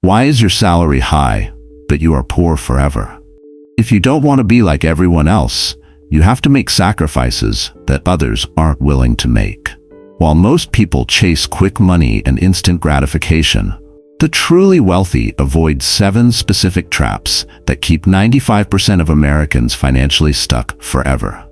Why is your salary high, but you are poor forever? If you don't want to be like everyone else, you have to make sacrifices that others aren't willing to make. While most people chase quick money and instant gratification, the truly wealthy avoid 7 specific traps that keep 95% of Americans financially stuck forever.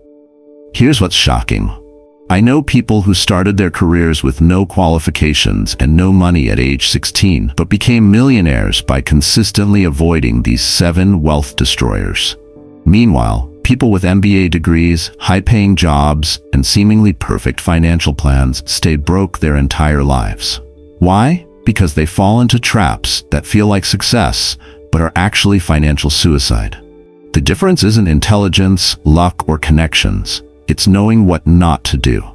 Here's what's shocking. I know people who started their careers with no qualifications and no money at age 16, but became millionaires by consistently avoiding these 7 wealth destroyers. Meanwhile, people with MBA degrees, high-paying jobs, and seemingly perfect financial plans stayed broke their entire lives. Why? Because they fall into traps that feel like success, but are actually financial suicide. The difference isn't intelligence, luck, or connections. It's knowing what not to do.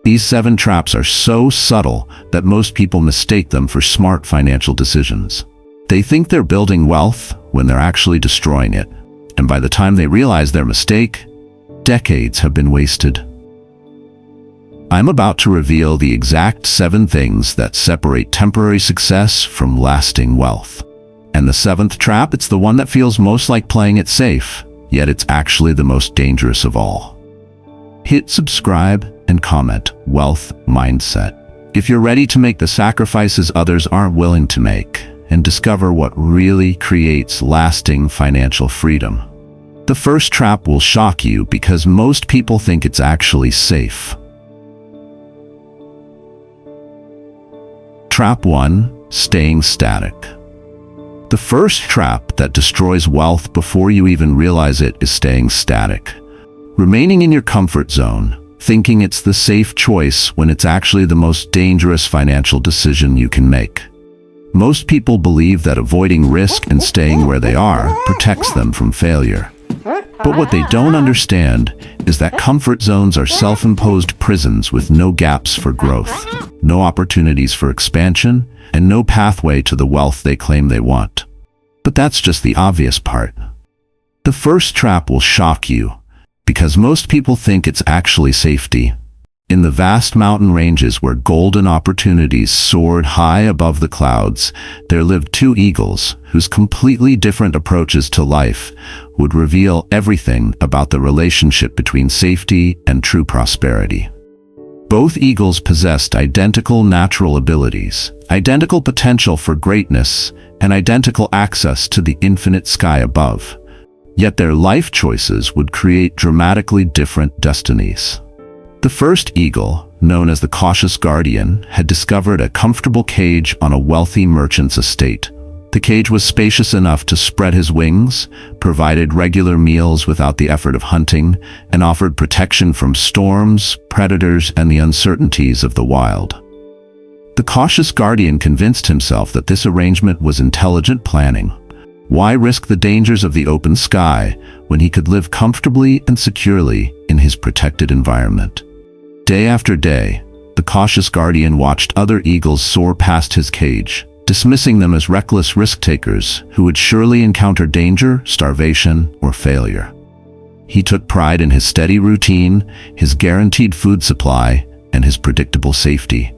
These 7 traps are so subtle that most people mistake them for smart financial decisions. They think they're building wealth when they're actually destroying it. And by the time they realize their mistake, decades have been wasted. I'm about to reveal the exact 7 things that separate temporary success from lasting wealth. And the 7th trap, it's the one that feels most like playing it safe, yet it's actually the most dangerous of all. Hit subscribe and comment Wealth Mindset if you're ready to make the sacrifices others aren't willing to make and discover what really creates lasting financial freedom. The first trap will shock you because most people think it's actually safe. Trap 1: Staying static. The first trap that destroys wealth before you even realize it is staying static. Remaining in your comfort zone, thinking it's the safe choice when it's actually the most dangerous financial decision you can make. Most people believe that avoiding risk and staying where they are protects them from failure. But what they don't understand is that comfort zones are self-imposed prisons with no gaps for growth, no opportunities for expansion, and no pathway to the wealth they claim they want. But that's just the obvious part. The first trap will shock you, because most people think it's actually safety. In the vast mountain ranges where golden opportunities soared high above the clouds, there lived 2 eagles whose completely different approaches to life would reveal everything about the relationship between safety and true prosperity. Both eagles possessed identical natural abilities, identical potential for greatness, and identical access to the infinite sky above. Yet their life choices would create dramatically different destinies. The first eagle, known as the cautious guardian, had discovered a comfortable cage on a wealthy merchant's estate. The cage was spacious enough to spread his wings, provided regular meals without the effort of hunting, and offered protection from storms, predators, and the uncertainties of the wild. The cautious guardian convinced himself that this arrangement was intelligent planning. Why risk the dangers of the open sky when he could live comfortably and securely in his protected environment? Day after day, the cautious guardian watched other eagles soar past his cage, dismissing them as reckless risk-takers who would surely encounter danger, starvation, or failure. He took pride in his steady routine, his guaranteed food supply, and his predictable safety.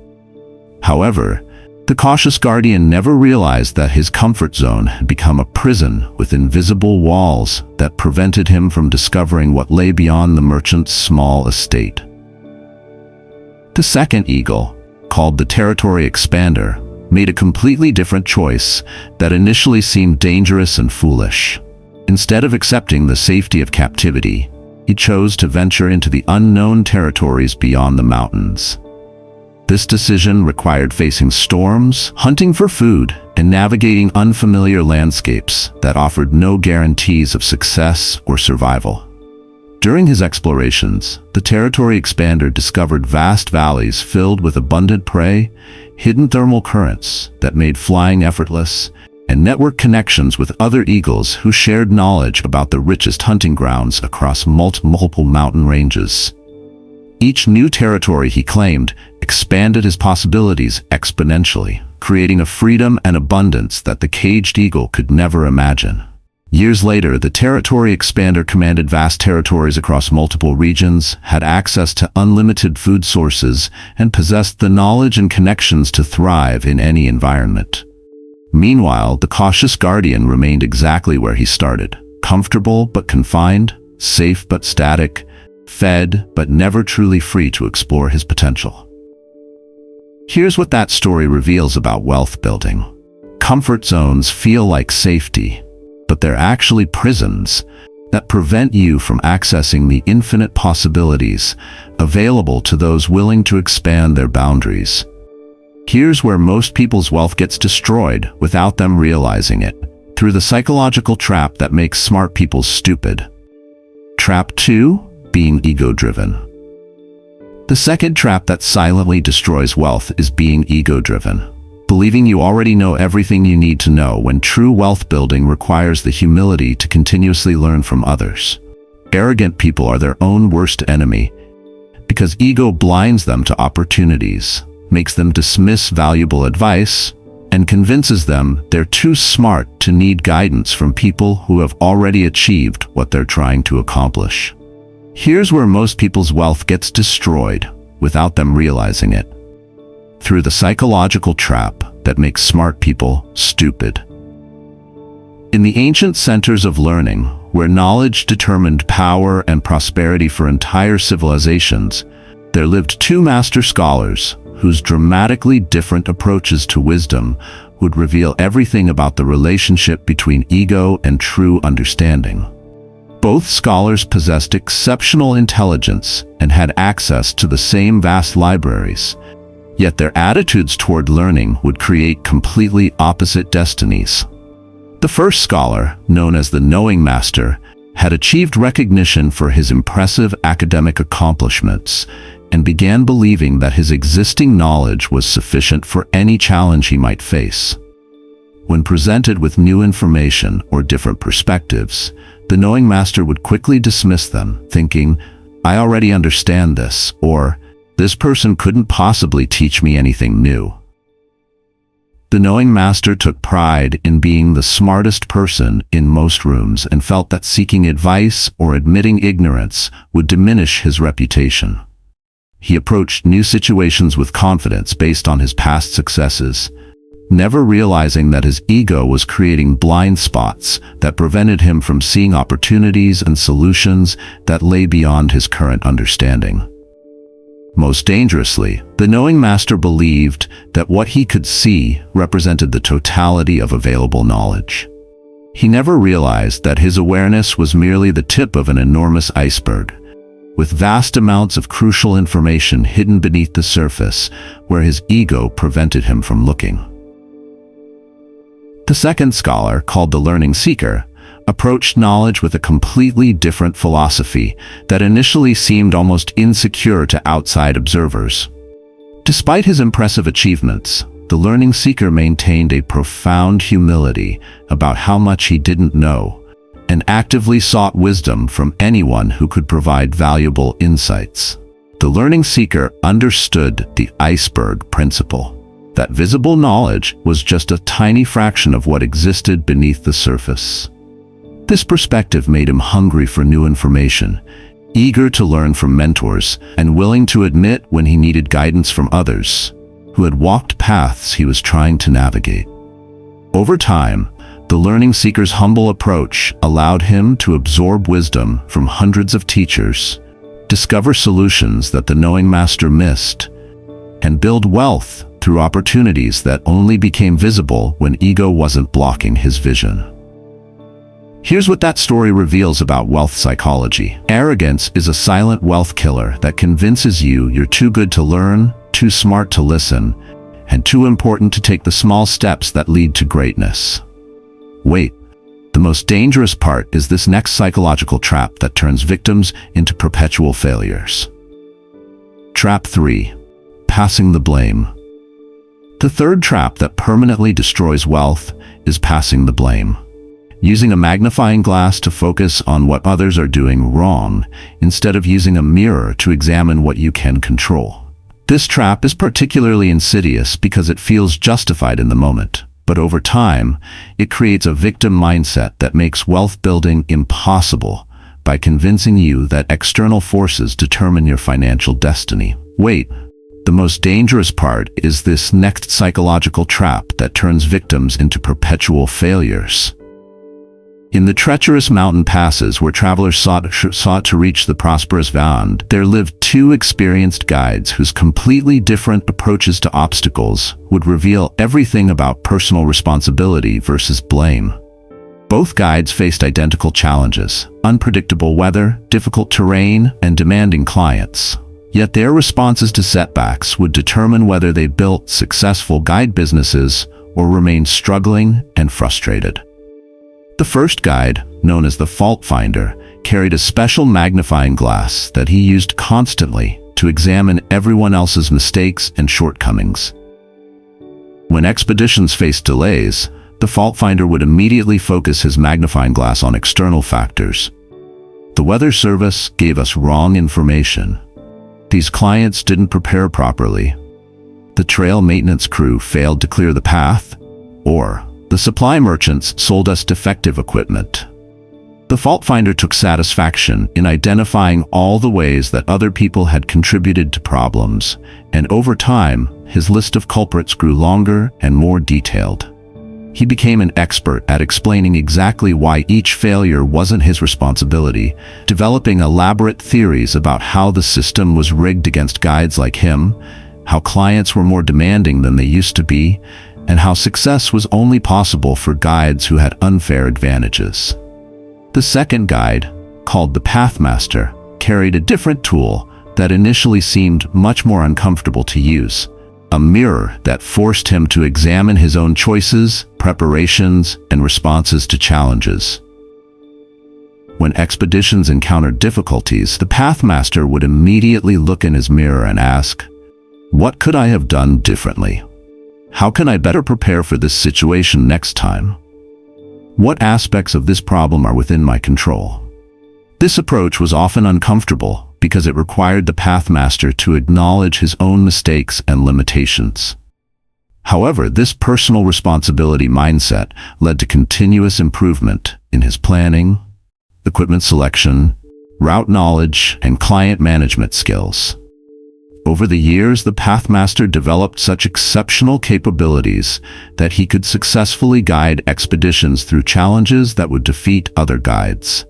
However, the cautious guardian never realized that his comfort zone had become a prison with invisible walls that prevented him from discovering what lay beyond the merchant's small estate. The second eagle, called the territory expander, made a completely different choice that initially seemed dangerous and foolish. Instead of accepting the safety of captivity, he chose to venture into the unknown territories beyond the mountains. This decision required facing storms, hunting for food, and navigating unfamiliar landscapes that offered no guarantees of success or survival. During his explorations, the territory expander discovered vast valleys filled with abundant prey, hidden thermal currents that made flying effortless, and network connections with other eagles who shared knowledge about the richest hunting grounds across multiple mountain ranges. Each new territory he claimed expanded his possibilities exponentially, creating a freedom and abundance that the caged eagle could never imagine. Years later, the territory expander commanded vast territories across multiple regions, had access to unlimited food sources, and possessed the knowledge and connections to thrive in any environment. Meanwhile, the cautious guardian remained exactly where he started, comfortable but confined, safe but static, fed but never truly free to explore his potential. Here's what that story reveals about wealth building. Comfort zones feel like safety, but they're actually prisons that prevent you from accessing the infinite possibilities available to those willing to expand their boundaries. Here's where most people's wealth gets destroyed without them realizing it, through the psychological trap that makes smart people stupid. Trap 2: being ego-driven. The second trap that silently destroys wealth is being ego-driven. Believing you already know everything you need to know, when true wealth building requires the humility to continuously learn from others. Arrogant people are their own worst enemy, because ego blinds them to opportunities, makes them dismiss valuable advice, and convinces them they're too smart to need guidance from people who have already achieved what they're trying to accomplish. Here's where most people's wealth gets destroyed without them realizing it, through the psychological trap that makes smart people stupid. In the ancient centers of learning, where knowledge determined power and prosperity for entire civilizations, there lived two master scholars whose dramatically different approaches to wisdom would reveal everything about the relationship between ego and true understanding. Both scholars possessed exceptional intelligence and had access to the same vast libraries, yet their attitudes toward learning would create completely opposite destinies. The first scholar, known as the knowing master, had achieved recognition for his impressive academic accomplishments and began believing that his existing knowledge was sufficient for any challenge he might face. When presented with new information or different perspectives, the knowing master would quickly dismiss them, thinking, "I already understand this," or "This person couldn't possibly teach me anything new." The knowing master took pride in being the smartest person in most rooms and felt that seeking advice or admitting ignorance would diminish his reputation. He approached new situations with confidence based on his past successes, never realizing that his ego was creating blind spots that prevented him from seeing opportunities and solutions that lay beyond his current understanding. Most dangerously, the knowing master believed that what he could see represented the totality of available knowledge. He never realized that his awareness was merely the tip of an enormous iceberg, with vast amounts of crucial information hidden beneath the surface where his ego prevented him from looking. The second scholar, called the learning seeker, approached knowledge with a completely different philosophy that initially seemed almost insecure to outside observers. Despite his impressive achievements, the learning seeker maintained a profound humility about how much he didn't know, and actively sought wisdom from anyone who could provide valuable insights. The learning seeker understood the iceberg principle, that visible knowledge was just a tiny fraction of what existed beneath the surface. This perspective made him hungry for new information, eager to learn from mentors, and willing to admit when he needed guidance from others who had walked paths he was trying to navigate. Over time, the learning seeker's humble approach allowed him to absorb wisdom from hundreds of teachers, discover solutions that the knowing master missed, and build wealth through opportunities that only became visible when ego wasn't blocking his vision. Here's what that story reveals about wealth psychology. Arrogance is a silent wealth killer that convinces you you're too good to learn, too smart to listen, and too important to take the small steps that lead to greatness. Wait, the most dangerous part is this next psychological trap that turns victims into perpetual failures. Trap 3: passing the blame. The third trap that permanently destroys wealth is passing the blame. Using a magnifying glass to focus on what others are doing wrong, instead of using a mirror to examine what you can control. This trap is particularly insidious because it feels justified in the moment, but over time, it creates a victim mindset that makes wealth building impossible by convincing you that external forces determine your financial destiny. Wait, The most dangerous part is this next psychological trap that turns victims into perpetual failures. In the treacherous mountain passes where travelers sought to reach the prosperous Vand, there lived two experienced guides whose completely different approaches to obstacles would reveal everything about personal responsibility versus blame. Both guides faced identical challenges: unpredictable weather, difficult terrain, and demanding clients. Yet their responses to setbacks would determine whether they built successful guide businesses or remained struggling and frustrated. The first guide, known as the fault finder, carried a special magnifying glass that he used constantly to examine everyone else's mistakes and shortcomings. When expeditions faced delays, the fault finder would immediately focus his magnifying glass on external factors. The weather service gave us wrong information. These clients didn't prepare properly. The trail maintenance crew failed to clear the path, or the supply merchants sold us defective equipment. The fault finder took satisfaction in identifying all the ways that other people had contributed to problems, and over time, his list of culprits grew longer and more detailed. He became an expert at explaining exactly why each failure wasn't his responsibility, developing elaborate theories about how the system was rigged against guides like him, how clients were more demanding than they used to be, and how success was only possible for guides who had unfair advantages. The second guide, called the Pathmaster, carried a different tool that initially seemed much more uncomfortable to use: a mirror that forced him to examine his own choices, preparations, and responses to challenges. When expeditions encountered difficulties, the Pathmaster would immediately look in his mirror and ask, "What could I have done differently? How can I better prepare for this situation next time? What aspects of this problem are within my control?" This approach was often uncomfortable because it required the Pathmaster to acknowledge his own mistakes and limitations. However, this personal responsibility mindset led to continuous improvement in his planning, equipment selection, route knowledge, and client management skills. Over the years, the Pathmaster developed such exceptional capabilities that he could successfully guide expeditions through challenges that would defeat other guides.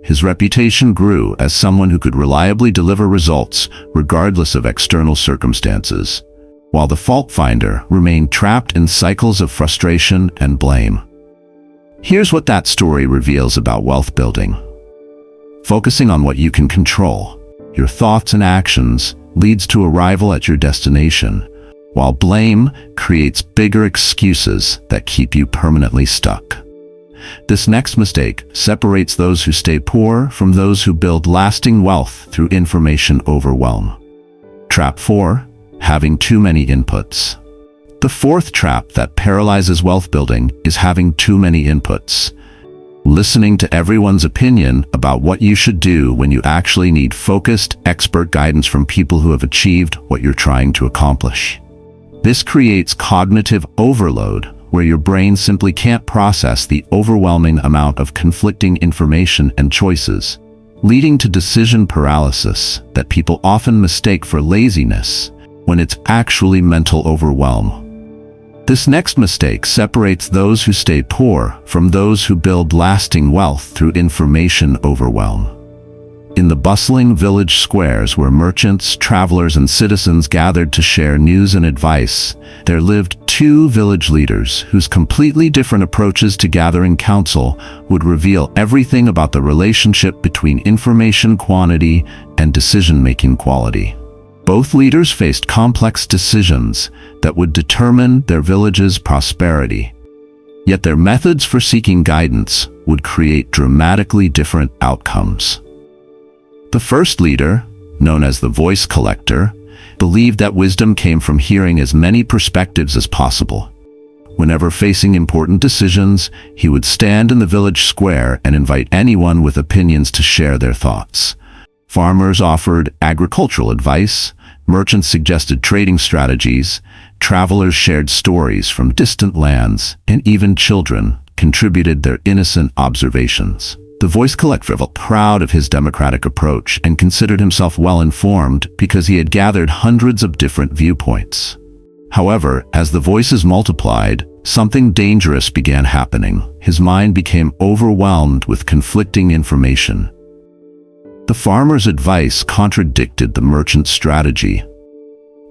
His reputation grew as someone who could reliably deliver results regardless of external circumstances, while the fault finder remained trapped in cycles of frustration and blame. Here's what that story reveals about wealth building. Focusing on what you can control, your thoughts and actions, leads to arrival at your destination, while blame creates bigger excuses that keep you permanently stuck. This next mistake separates those who stay poor from those who build lasting wealth through information overwhelm. Trap 4. Having too many inputs. The fourth trap that paralyzes wealth building is having too many inputs. Listening to everyone's opinion about what you should do when you actually need focused, expert guidance from people who have achieved what you're trying to accomplish. This creates cognitive overload, where your brain simply can't process the overwhelming amount of conflicting information and choices, leading to decision paralysis that people often mistake for laziness when it's actually mental overwhelm. This next mistake separates those who stay poor from those who build lasting wealth through information overwhelm. In the bustling village squares where merchants, travelers, and citizens gathered to share news and advice, there lived two village leaders whose completely different approaches to gathering counsel would reveal everything about the relationship between information quantity and decision-making quality. Both leaders faced complex decisions that would determine their village's prosperity. Yet their methods for seeking guidance would create dramatically different outcomes. The first leader, known as the voice collector, believed that wisdom came from hearing as many perspectives as possible. Whenever facing important decisions, he would stand in the village square and invite anyone with opinions to share their thoughts. Farmers offered agricultural advice, merchants suggested trading strategies, travelers shared stories from distant lands, and even children contributed their innocent observations. The voice collector felt proud of his democratic approach and considered himself well-informed because he had gathered hundreds of different viewpoints. However, as the voices multiplied, something dangerous began happening. His mind became overwhelmed with conflicting information. The farmer's advice contradicted the merchant's strategy.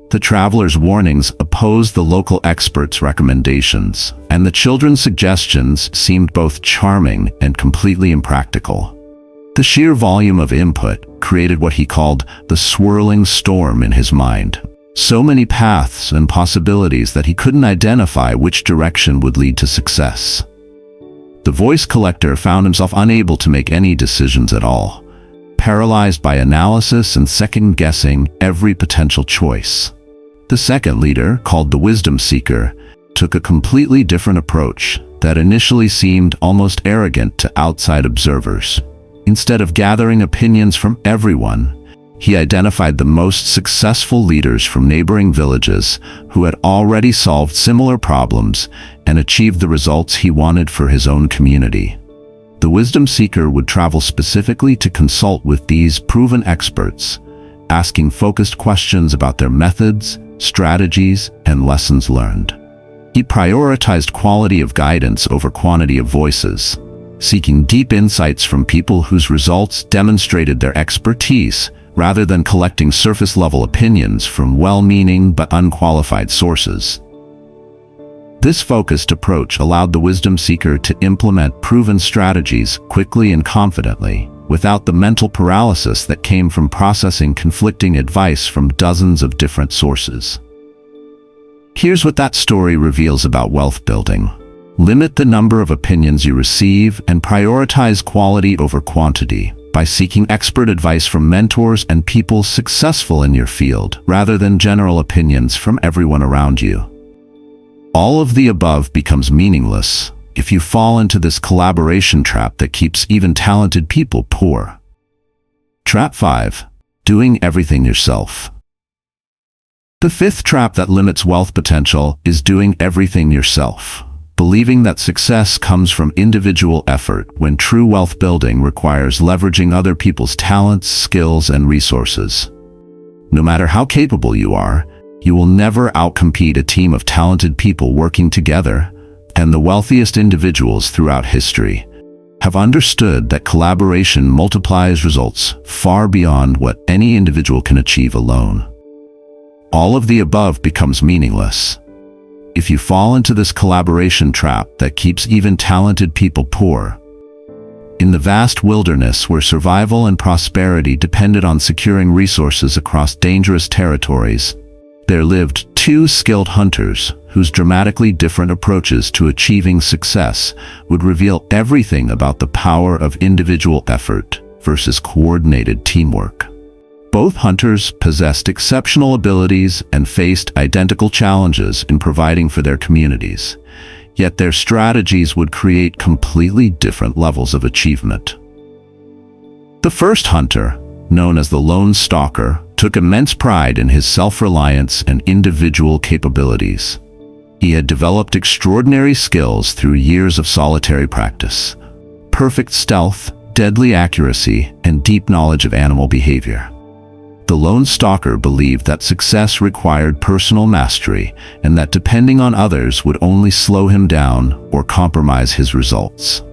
The traveler's warnings opposed the local expert's recommendations, and the children's suggestions seemed both charming and completely impractical. The sheer volume of input created what he called the swirling storm in his mind. So many paths and possibilities that he couldn't identify which direction would lead to success. The voice collector found himself unable to make any decisions at all, paralyzed by analysis and second-guessing every potential choice. The second leader, called the wisdom seeker, took a completely different approach that initially seemed almost arrogant to outside observers. Instead of gathering opinions from everyone, he identified the most successful leaders from neighboring villages who had already solved similar problems and achieved the results he wanted for his own community. The wisdom seeker would travel specifically to consult with these proven experts, asking focused questions about their methods, strategies, and lessons learned. He prioritized quality of guidance over quantity of voices, seeking deep insights from people whose results demonstrated their expertise rather than collecting surface-level opinions from well-meaning but unqualified sources. This focused approach allowed the wisdom seeker to implement proven strategies quickly and confidently, without the mental paralysis that came from processing conflicting advice from dozens of different sources. Here's what that story reveals about wealth building. Limit the number of opinions you receive and prioritize quality over quantity by seeking expert advice from mentors and people successful in your field, rather than general opinions from everyone around you. All of the above becomes meaningless if you fall into this collaboration trap that keeps even talented people poor. Trap 5. Doing everything yourself. The fifth trap that limits wealth potential is doing everything yourself, believing that success comes from individual effort when true wealth building requires leveraging other people's talents, skills, and resources. No matter how capable you are, you will never outcompete a team of talented people working together, and the wealthiest individuals throughout history have understood that collaboration multiplies results far beyond what any individual can achieve alone. All of the above becomes meaningless if you fall into this collaboration trap that keeps even talented people poor. In the vast wilderness where survival and prosperity depended on securing resources across dangerous territories, there lived two skilled hunters whose dramatically different approaches to achieving success would reveal everything about the power of individual effort versus coordinated teamwork. Both hunters possessed exceptional abilities and faced identical challenges in providing for their communities, yet their strategies would create completely different levels of achievement. The first hunter, known as the Lone Stalker, took immense pride in his self-reliance and individual capabilities. He had developed extraordinary skills through years of solitary practice, perfect stealth, deadly accuracy, and deep knowledge of animal behavior. The Lone Stalker believed that success required personal mastery and that depending on others would only slow him down or compromise his results.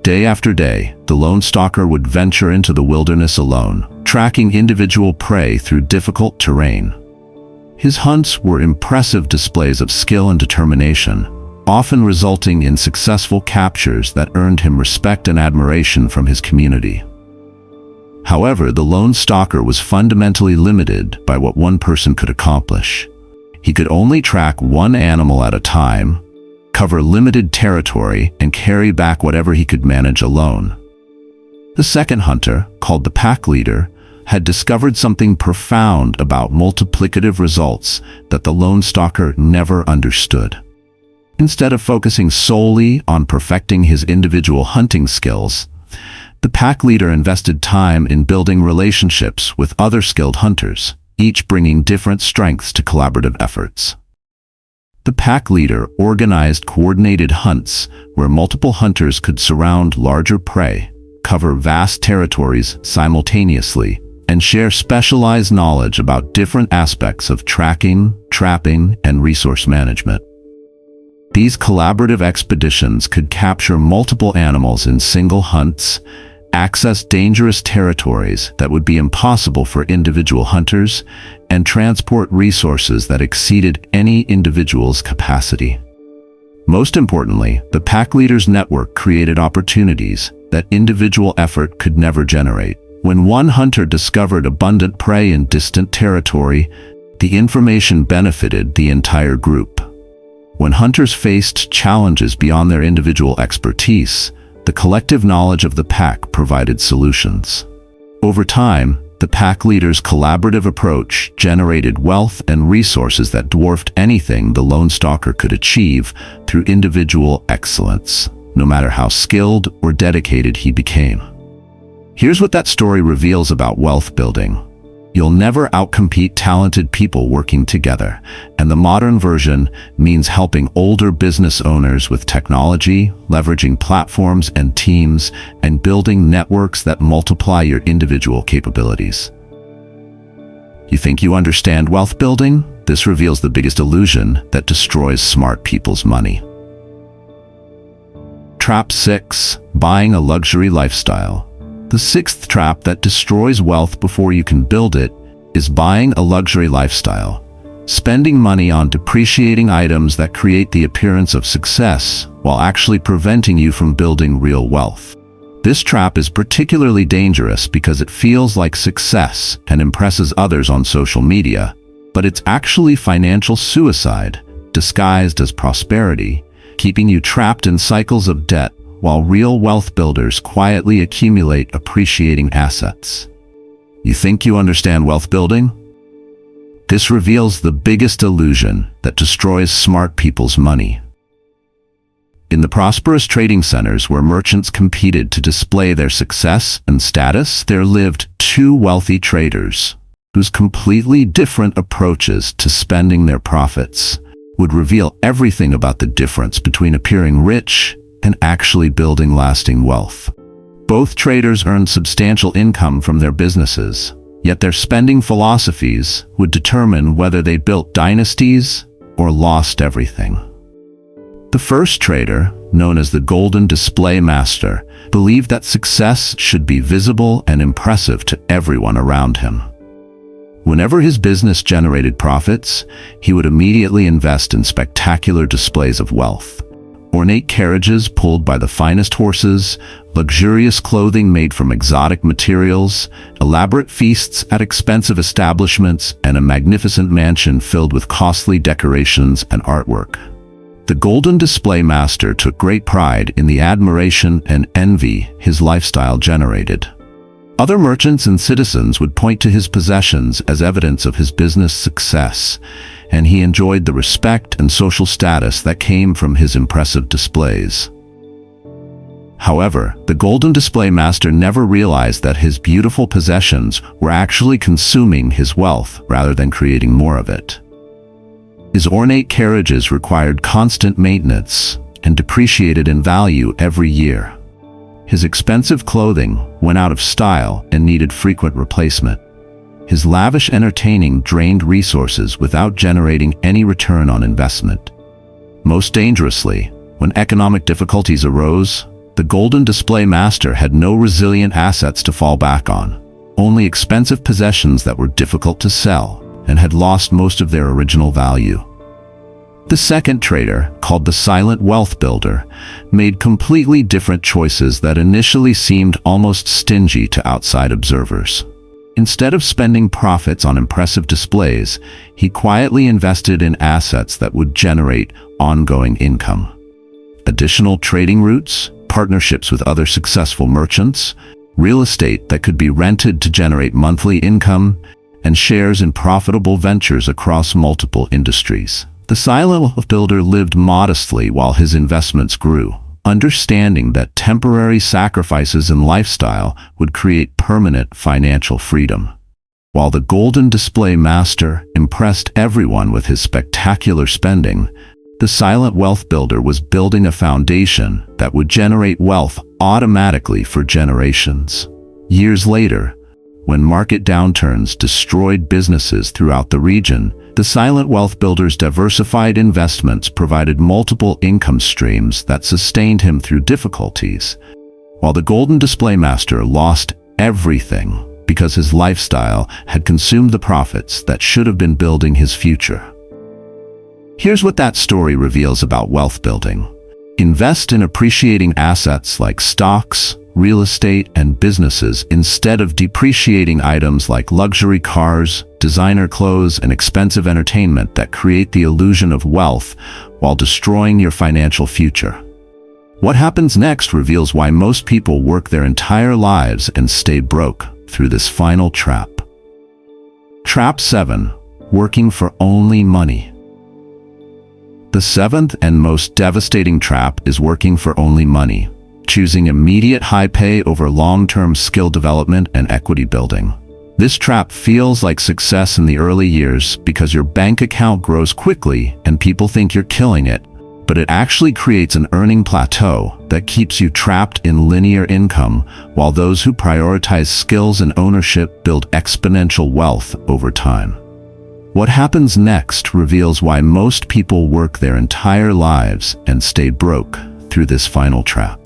Day after day, the Lone Stalker would venture into the wilderness alone, tracking individual prey through difficult terrain. His hunts were impressive displays of skill and determination, often resulting in successful captures that earned him respect and admiration from his community. However, the Lone Stalker was fundamentally limited by what one person could accomplish. He could only track one animal at a time, cover limited territory, and carry back whatever he could manage alone. The second hunter, called the pack leader, had discovered something profound about multiplicative results that the Lone Stalker never understood. Instead of focusing solely on perfecting his individual hunting skills, the pack leader invested time in building relationships with other skilled hunters, each bringing different strengths to collaborative efforts. The pack leader organized coordinated hunts where multiple hunters could surround larger prey, cover vast territories simultaneously and share specialized knowledge about different aspects of tracking, trapping, and resource management. These collaborative expeditions could capture multiple animals in single hunts, access dangerous territories that would be impossible for individual hunters, and transport resources that exceeded any individual's capacity. Most importantly, the pack leaders' network created opportunities that individual effort could never generate. When one hunter discovered abundant prey in distant territory, the information benefited the entire group. When hunters faced challenges beyond their individual expertise, the collective knowledge of the pack provided solutions. Over time, the pack leaders' collaborative approach generated wealth and resources that dwarfed anything the lone stalker could achieve through individual excellence, no matter how skilled or dedicated he became. Here's what that story reveals about wealth building. You'll never outcompete talented people working together, and the modern version means helping older business owners with technology, leveraging platforms and teams, and building networks that multiply your individual capabilities. You think you understand wealth building? This reveals the biggest illusion that destroys smart people's money. Trap 6: Buying a luxury lifestyle. The sixth trap that destroys wealth before you can build it is buying a luxury lifestyle. Spending money on depreciating items that create the appearance of success while actually preventing you from building real wealth. This trap is particularly dangerous because it feels like success and impresses others on social media, but it's actually financial suicide disguised as prosperity, keeping you trapped in cycles of debt while real wealth builders quietly accumulate appreciating assets. You think you understand wealth building? This reveals the biggest illusion that destroys smart people's money. In the prosperous trading centers where merchants competed to display their success and status, there lived two wealthy traders whose completely different approaches to spending their profits would reveal everything about the difference between appearing rich and actually building lasting wealth. Both traders earned substantial income from their businesses, yet their spending philosophies would determine whether they built dynasties or lost everything. The first trader, known as the Golden Display Master, believed that success should be visible and impressive to everyone around him. Whenever his business generated profits, he would immediately invest in spectacular displays of wealth. Ornate carriages pulled by the finest horses, luxurious clothing made from exotic materials, elaborate feasts at expensive establishments, and a magnificent mansion filled with costly decorations and artwork. The Golden Display Master took great pride in the admiration and envy his lifestyle generated. Other merchants and citizens would point to his possessions as evidence of his business success, and he enjoyed the respect and social status that came from his impressive displays. However, the Golden Display Master never realized that his beautiful possessions were actually consuming his wealth rather than creating more of it. His ornate carriages required constant maintenance and depreciated in value every year. His expensive clothing went out of style and needed frequent replacement. His lavish entertaining drained resources without generating any return on investment. Most dangerously, when economic difficulties arose, the Golden Display Master had no resilient assets to fall back on, only expensive possessions that were difficult to sell and had lost most of their original value. The second trader, called the Silent Wealth Builder, made completely different choices that initially seemed almost stingy to outside observers. Instead of spending profits on impressive displays, he quietly invested in assets that would generate ongoing income. Additional trading routes, partnerships with other successful merchants, real estate that could be rented to generate monthly income, and shares in profitable ventures across multiple industries. The Silent Wealth Builder lived modestly while his investments grew, understanding that temporary sacrifices in lifestyle would create permanent financial freedom. While the Golden Display Master impressed everyone with his spectacular spending, the Silent Wealth Builder was building a foundation that would generate wealth automatically for generations. Years later, when market downturns destroyed businesses throughout the region, the silent wealth builder's diversified investments provided multiple income streams that sustained him through difficulties, while the golden display master lost everything because his lifestyle had consumed the profits that should have been building his future. Here's what that story reveals about wealth building. Invest in appreciating assets like stocks, real estate, and businesses instead of depreciating items like luxury cars, designer clothes, and expensive entertainment that create the illusion of wealth while destroying your financial future. What happens next reveals why most people work their entire lives and stay broke through this final trap. Trap 7. Working for only money. The seventh and most devastating trap is working for only money, choosing immediate high pay over long-term skill development and equity building. This trap feels like success in the early years because your bank account grows quickly and people think you're killing it, but it actually creates an earning plateau that keeps you trapped in linear income, while those who prioritize skills and ownership build exponential wealth over time. What happens next reveals why most people work their entire lives and stay broke through this final trap.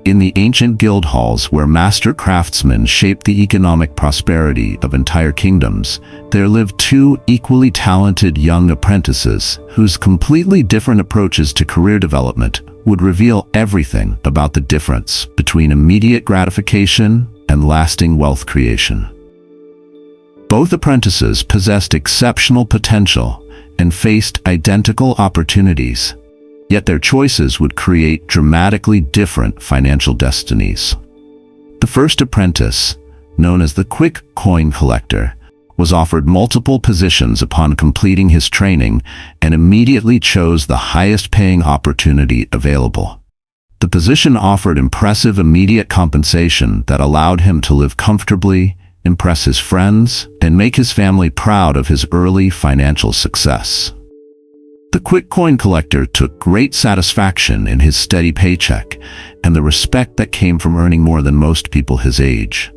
In the ancient guild halls where master craftsmen shaped the economic prosperity of entire kingdoms, there lived two equally talented young apprentices whose completely different approaches to career development would reveal everything about the difference between immediate gratification and lasting wealth creation. Both apprentices possessed exceptional potential and faced identical opportunities, yet their choices would create dramatically different financial destinies. The first apprentice, known as the quick coin collector, was offered multiple positions upon completing his training and immediately chose the highest paying opportunity available. The position offered impressive immediate compensation that allowed him to live comfortably, impress his friends, and make his family proud of his early financial success. The quick coin collector took great satisfaction in his steady paycheck and the respect that came from earning more than most people his age.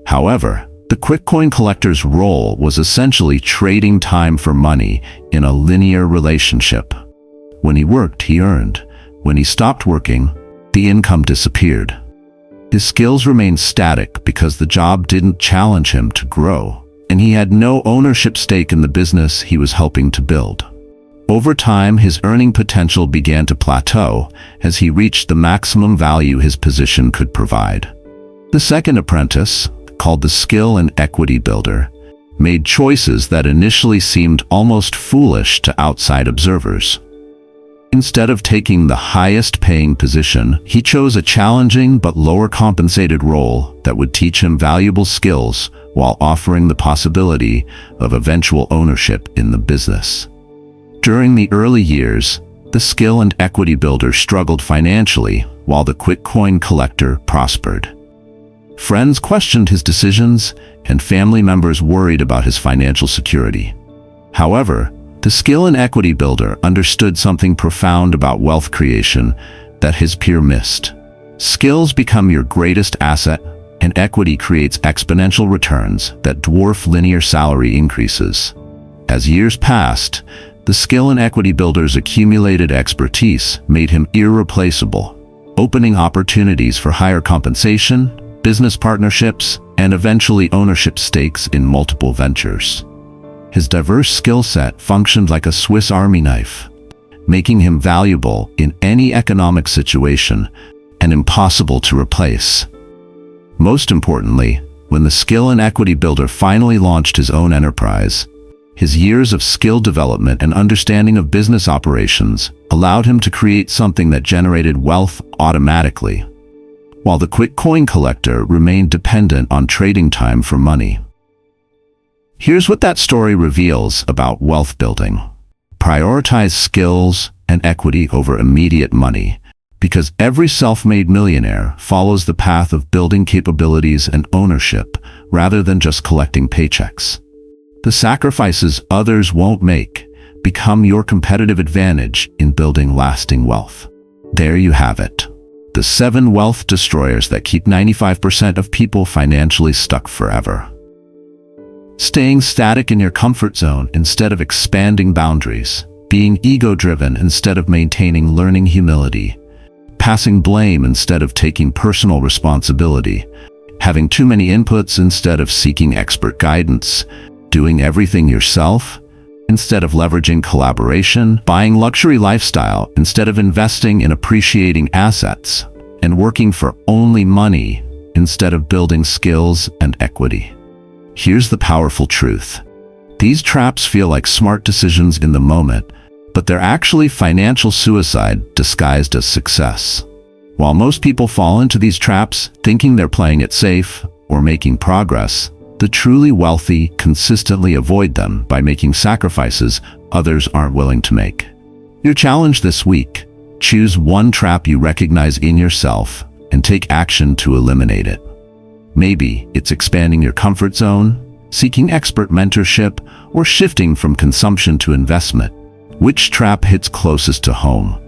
However, the quick coin collector's role was essentially trading time for money in a linear relationship. When he worked, he earned. When he stopped working, the income disappeared. His skills remained static because the job didn't challenge him to grow, and he had no ownership stake in the business he was helping to build. Over time, his earning potential began to plateau as he reached the maximum value his position could provide. The second apprentice, called the skill and equity builder, made choices that initially seemed almost foolish to outside observers. Instead of taking the highest paying position, he chose a challenging but lower compensated role that would teach him valuable skills while offering the possibility of eventual ownership in the business. During the early years, the skill and equity builder struggled financially while the quick coin collector prospered. Friends questioned his decisions and family members worried about his financial security. However, the skill and equity builder understood something profound about wealth creation that his peer missed. Skills become your greatest asset, and equity creates exponential returns that dwarf linear salary increases. As years passed, the skill and equity builder's accumulated expertise made him irreplaceable, opening opportunities for higher compensation, business partnerships, and eventually ownership stakes in multiple ventures. His diverse skill set functioned like a Swiss Army knife, making him valuable in any economic situation and impossible to replace. Most importantly, when the skill and equity builder finally launched his own enterprise, his years of skill development and understanding of business operations allowed him to create something that generated wealth automatically, while the quick coin collector remained dependent on trading time for money. Here's what that story reveals about wealth building. Prioritize skills and equity over immediate money, because every self-made millionaire follows the path of building capabilities and ownership rather than just collecting paychecks. The sacrifices others won't make become your competitive advantage in building lasting wealth. There you have it. The 7 wealth destroyers that keep 95% of people financially stuck forever. Staying static in your comfort zone instead of expanding boundaries. Being ego-driven instead of maintaining learning humility. Passing blame instead of taking personal responsibility. Having too many inputs instead of seeking expert guidance. Doing everything yourself instead of leveraging collaboration. Buying luxury lifestyle instead of investing in appreciating assets. And working for only money instead of building skills and equity. Here's the powerful truth. These traps feel like smart decisions in the moment, but they're actually financial suicide disguised as success. While most people fall into these traps thinking they're playing it safe or making progress, the truly wealthy consistently avoid them by making sacrifices others aren't willing to make. Your challenge this week: choose one trap you recognize in yourself and take action to eliminate it. Maybe it's expanding your comfort zone, seeking expert mentorship, or shifting from consumption to investment. Which trap hits closest to home?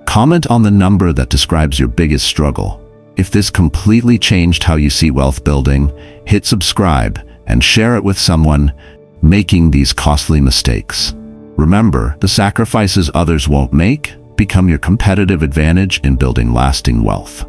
Comment on the number that describes your biggest struggle. If this completely changed how you see wealth building, hit subscribe and share it with someone making these costly mistakes. Remember, the sacrifices others won't make become your competitive advantage in building lasting wealth.